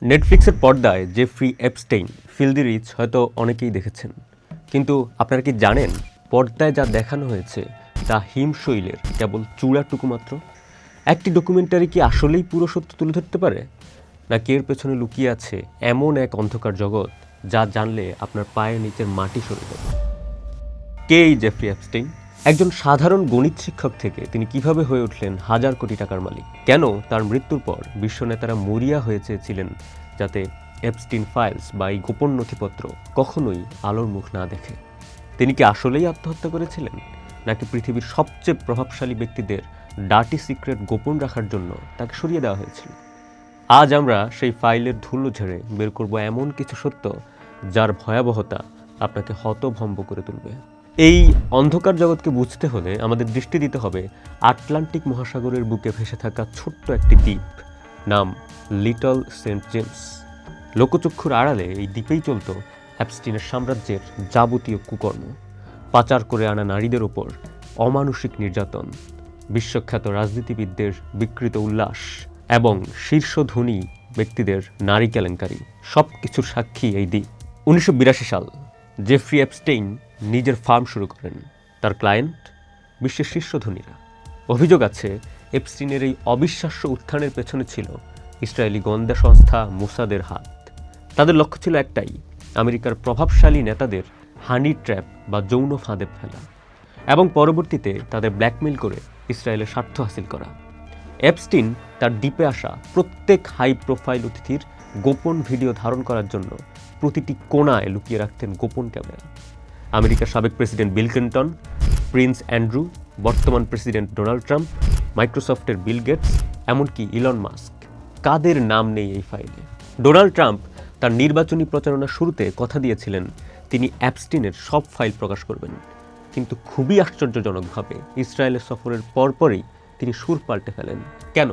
নেটফ্লিক্সের পর্দায় Jeffrey Epstein ফিল্দি rich হয়তো অনেকেই দেখেছেন, কিন্তু আপনারা কি জানেন পর্দায় যা দেখানো হয়েছে তা হিমশৈলের কেবল চূড়াটুকু মাত্র। একটি ডকুমেন্টারি কি আসলেই পুরো সত্য তুলে ধরতে পারে, নাকি এর পেছনে লুকিয়ে আছে এমন এক অন্ধকার জগৎ যা জানলে আপনার পায়ের নিচের মাটি সরে যাবে? কে এই জেফ্রি এপস্টেইন? একজন সাধারণ গণিত শিক্ষক থেকে তিনি কিভাবে হয়ে উঠলেন হাজার কোটি টাকার মালিক? কেন তার মৃত্যুর পর বিশ্ব নেতারা মরিয়া হয়ে চেয়েছিলেন যাতে এপস্টিন ফাইলস বা এই গোপন নথিপত্র কখনোই আলোর মুখ না দেখে? তিনি কি আসলেই আত্মহত্যা করেছিলেন, নাকি পৃথিবীর সবচেয়ে প্রভাবশালী ব্যক্তিদের ডার্টি সিক্রেট গোপন রাখার জন্য তাকে সরিয়ে দেওয়া হয়েছিল? আজ আমরা সেই ফাইলের ধুলো ঝেড়ে বের করব এমন কিছু সত্য যার ভয়াবহতা আপনাকে হতভম্ব করে তুলবে। এই অন্ধকার জগৎকে বুঝতে হলে আমাদের দৃষ্টি দিতে হবে আটলান্টিক মহাসাগরের বুকে ভেসে থাকা ছোট্ট একটি দ্বীপ, নাম লিটল সেন্ট জেমস। লোকচক্ষুর আড়ালে এই দ্বীপেই চলত অ্যাপস্টিনের সাম্রাজ্যের যাবতীয় কুকর্ম, পাচার করে আনা নারীদের ওপর অমানুষিক নির্যাতন, বিশ্বখ্যাত রাজনীতিবিদদের বিকৃত উল্লাস এবং শীর্ষ ধনী ব্যক্তিদের নারী কেলেঙ্কারি, সব কিছুর সাক্ষী এই দ্বীপ। 1982 সাল জেফ্রি এপস্টেইন নিজের ফার্ম শুরু করেন। তার ক্লায়েন্ট বিশ্বের শীর্ষ ধনীরা। অভিযোগ আছে এপস্টিনের এই অবিশ্বাস্য উত্থানের পেছনে ছিল ইসরায়েলি গোয়েন্দা সংস্থা মোসাদের হাত। তাদের লক্ষ্য ছিল একটাই, আমেরিকার প্রভাবশালী নেতাদের হানি ট্র্যাপ বা যৌন ফাঁদে ফেলা এবং পরবর্তীতে তাদের ব্ল্যাকমেইল করে ইসরায়েলের স্বার্থ হাসিল করা। এপস্টিন তার দ্বীপে আসা প্রত্যেক হাই প্রোফাইল অতিথির গোপন ভিডিও ধারণ করার জন্য প্রতিটি কোণায় লুকিয়ে রাখতেন গোপন ক্যামেরা। আমেরিকার সাবেক president Bill Clinton, Prince Andrew, বর্তমান প্রেসিডেন্ট ডোনাল্ড ট্রাম্প, মাইক্রোসফটের বিল গেটস, এমনকি ইলন মাস্ক, কাদের নাম নেই এই ফাইলে? ডোনাল্ড ট্রাম্প তার নির্বাচনী প্রচারণার শুরুতে কথা দিয়েছিলেন তিনি অ্যাপস্টিনের সব ফাইল প্রকাশ করবেন, কিন্তু খুবই আশ্চর্যজনকভাবে ইসরায়েলের সফরের পরপরই তিনি সুর পাল্টে ফেলেন। কেন?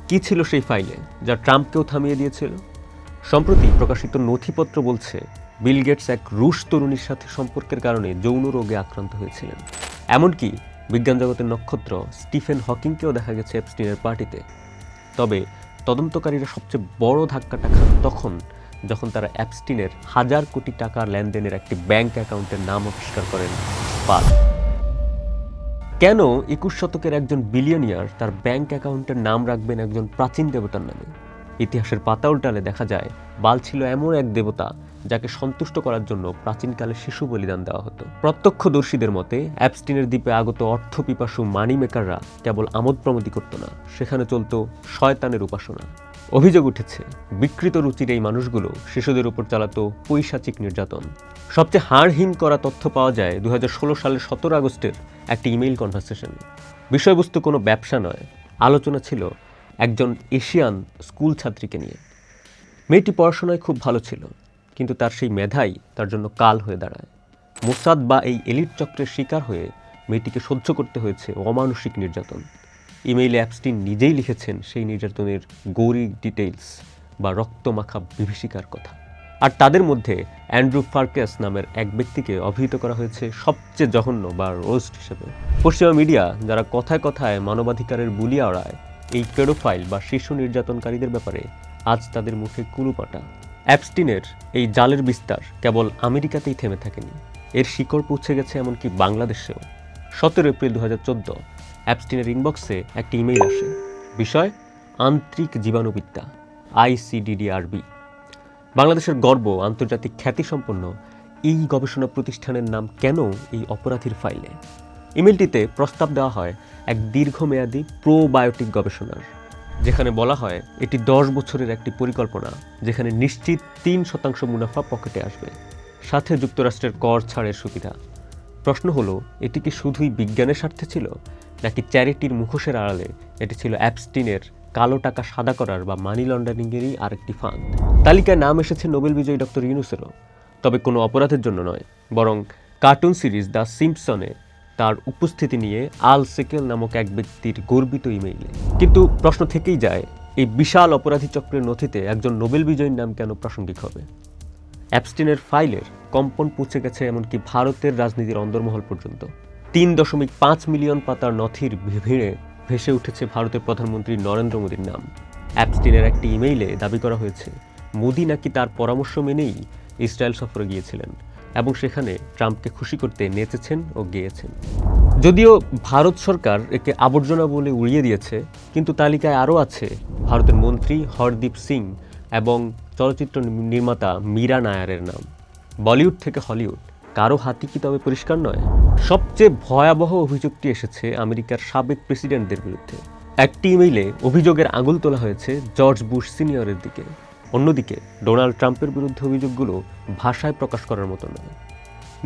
কি ছিল সেই ফাইলে যা ট্রাম্পকেও থামিয়ে দিয়েছিল? সম্প্রতি প্রকাশিত নথিপত্র বলছে বিল গেটস এক রুশ তরুণীর সাথে সম্পর্কের কারণে যৌন রোগে আক্রান্ত হয়েছিলেন। এমনকি বিজ্ঞান জগতের নক্ষত্র স্টিফেন হকিংকেও দেখা গেছে এপস্টিনের পার্টিতে। তবে তদন্তকারীরা সবচেয়ে বড় ধাক্কাটা খান তখন যখন তারা অ্যাপস্টিনের হাজার কোটি টাকা লেনদেনের একটি ব্যাংক অ্যাকাউন্টের নাম আবিষ্কার করেন। কেন 21 শতকের একজন বিলিয়নিয়ার তার ব্যাংক অ্যাকাউন্টের নাম রাখবেন একজন প্রাচীন দেবতার নামে? ইতিহাসের পাতা উল্টালে দেখা যায় বাল ছিল এমন এক দেবতা যাকে সন্তুষ্ট করার জন্য প্রাচীনকালে শিশু বলিদান দেওয়া হতো। প্রত্যক্ষদর্শীদের মতে অ্যাপস্টিনের দ্বীপে আগত অর্থপিপাসু মানি মেকাররা কেবল আমোদ প্রমোদই করত না, সেখানে চলত শয়তানের উপাসনা। অভিযোগ উঠেছে বিকৃত রুচির এই মানুষগুলো শিশুদের উপর চালাতো পৈশাচিক নির্যাতন। সবচেয়ে হাড়হিম করা তথ্য পাওয়া যায় 2016 সালের 17 আগস্টের একটি ইমেইল কনভারসেশনে। বিষয়বস্তু কোনো ব্যবসা নয়, আলোচনা ছিল একজন এশিয়ান স্কুল ছাত্রীকে নিয়ে। মেয়েটি পড়াশোনায় খুব ভালো ছিল, কিন্তু তার সেই মেধাই তার জন্য কাল হয়ে দাঁড়ায়। মোসাদ বা এই এলিট চক্রের শিকার হয়ে মেয়েটিকে সহ্য করতে হয়েছে অমানুষিক নির্যাতন। ইমেইলে অ্যাপস্টিন নিজেই লিখেছেন সেই নির্যাতনের গৌরি ডিটেইলস বা রক্তমাখা বিভীষিকার কথা। আর তাদের মধ্যে অ্যান্ড্রু ফার্কেস নামের এক ব্যক্তিকে অভিহিত করা হয়েছে সবচেয়ে জঘন্য বা রোস্ট হিসেবে। পশ্চিমা মিডিয়া যারা কথায় কথায় মানবাধিকারের বুলি আওড়ায় এই পেডোফাইল বা শিশু নির্যাতনকারীদের ব্যাপারে আজ তাদের মুখে কুলুপাটা। অ্যাপস্টিনের এই জালের বিস্তার কেবল আমেরিকাতেই থেমে থাকেনি, এর শিকড় পৌঁছে গেছে এমনকি বাংলাদেশেও। 17 এপ্রিল 2014 অ্যাপস্টিনের ইনবক্সে একটি ইমেইল আসে। বিষয় আন্ত্রিক জীবাণুবিদ্যা, ICDDRB। বাংলাদেশের গর্ব, আন্তর্জাতিক খ্যাতিসম্পন্ন এই গবেষণা প্রতিষ্ঠানের নাম কেন এই অপরাধীর ফাইলে? ইমেলটিতে প্রস্তাব দেওয়া হয় এক দীর্ঘমেয়াদী প্রোবায়োটিক গবেষণার, যেখানে বলা হয় এটি 10 বছরের একটি পরিকল্পনা যেখানে নিশ্চিত 3% মুনাফা পকেটে আসবে, সাথে যুক্তরাষ্ট্রের কর ছাড়ের সুবিধা। প্রশ্ন হলো, এটি কি শুধুই বিজ্ঞানের স্বার্থে ছিল, নাকি চ্যারিটির মুখোশের আড়ালে এটি ছিল অ্যাপস্টিনের কালো টাকা সাদা করার বা মানি লন্ডারিংয়েরই আরেকটি ফাঁদ? তালিকায় নাম এসেছে নোবেল বিজয়ী ডক্টর ইউনুসেরও, তবে কোনো অপরাধের জন্য নয়, বরং কার্টুন সিরিজ দ্য সিম্পসনে তার উপস্থিতি নিয়ে আল সেকেল নামক এক ব্যক্তির গর্বিত ইমেইলে। কিন্তু প্রশ্ন থেকেই যায়, এই বিশাল অপরাধী চক্রের নথিতে একজন নোবেল বিজয়ীর নাম কেন প্রাসঙ্গিক হবে? অ্যাপস্টিনের ফাইলের কম্পন পৌঁছে গেছে এমনকি ভারতের রাজনীতির অন্দরমহল পর্যন্ত। 3.5 মিলিয়ন পাতার নথির ভিড়ে ভেসে উঠেছে ভারতের প্রধানমন্ত্রী নরেন্দ্র মোদীর নাম। অ্যাপস্টিনের একটি ইমেইলে দাবি করা হয়েছে মোদি নাকি তার পরামর্শ মেনেই ইসরায়েল সফরে গিয়েছিলেন এবং সেখানে ট্রাম্পকে খুশি করতে নেচেছেন ও গেয়েছেন। যদিও ভারত সরকার একে আবর্জনা বলে উড়িয়ে দিয়েছে, কিন্তু তালিকায় আরও আছে ভারতের মন্ত্রী হরদীপ সিং এবং চলচ্চিত্র নির্মাতা মীরা নায়ারের নাম। বলিউড থেকে হলিউড, কারো হাতই কি তবে পরিষ্কার নয়? সবচেয়ে ভয়াবহ অভিযোগটি এসেছে আমেরিকার সাবেক প্রেসিডেন্টদের বিরুদ্ধে। একটি ইমেইলে অভিযোগের আঙুল তোলা হয়েছে জর্জ বুশ সিনিয়রের দিকে। অন্যদিকে ডোনাল্ড ট্রাম্পের বিরুদ্ধে অভিযোগগুলো ভাষায় প্রকাশ করার মতো নয়।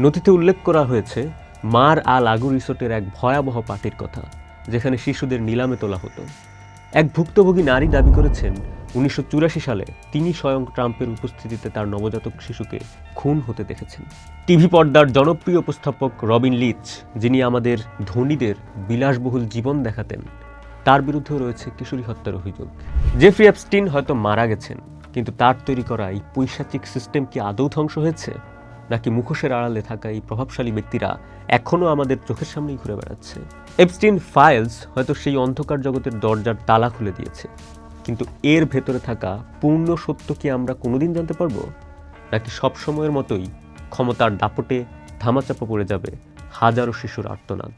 নথিতে উল্লেখ করা হয়েছে মার আল আগু রিসোর্টের এক ভয়াবহ পার্টির কথা, যেখানে শিশুদের নিলামে তোলা হতো। এক ভুক্তভোগী নারী দাবি করেছেন 1984 সালে তিনি স্বয়ং ট্রাম্পের উপস্থিতিতে তার নবজাতক শিশুকে খুন হতে দেখেছেন। টিভি পর্দার জনপ্রিয় উপস্থাপক রবিন লিচ, যিনি আমাদের ধনীদের বিলাসবহুল জীবন দেখাতেন, তার বিরুদ্ধেও রয়েছে কিশোরী হত্যার অভিযোগ। জেফ্রি এপস্টিন হয়তো মারা গেছেন, কিন্তু তার তৈরি করা এই পৈশাচিক সিস্টেম কি আদৌ ধ্বংস হয়েছে, নাকি মুখোশের আড়ালে থাকা এই প্রভাবশালী ব্যক্তিরা এখনও আমাদের চোখের সামনেই ঘুরে বেড়াচ্ছে? এপস্টিন ফাইলস হয়তো সেই অন্ধকার জগতের দরজার তালা খুলে দিয়েছে, কিন্তু এর ভেতরে থাকা পূর্ণ সত্য কি আমরা কোনোদিন জানতে পারবো, নাকি সব সময়ের মতোই ক্ষমতার দাপটে ধামাচাপা পড়ে যাবে হাজারো শিশুর আর্তনাদ?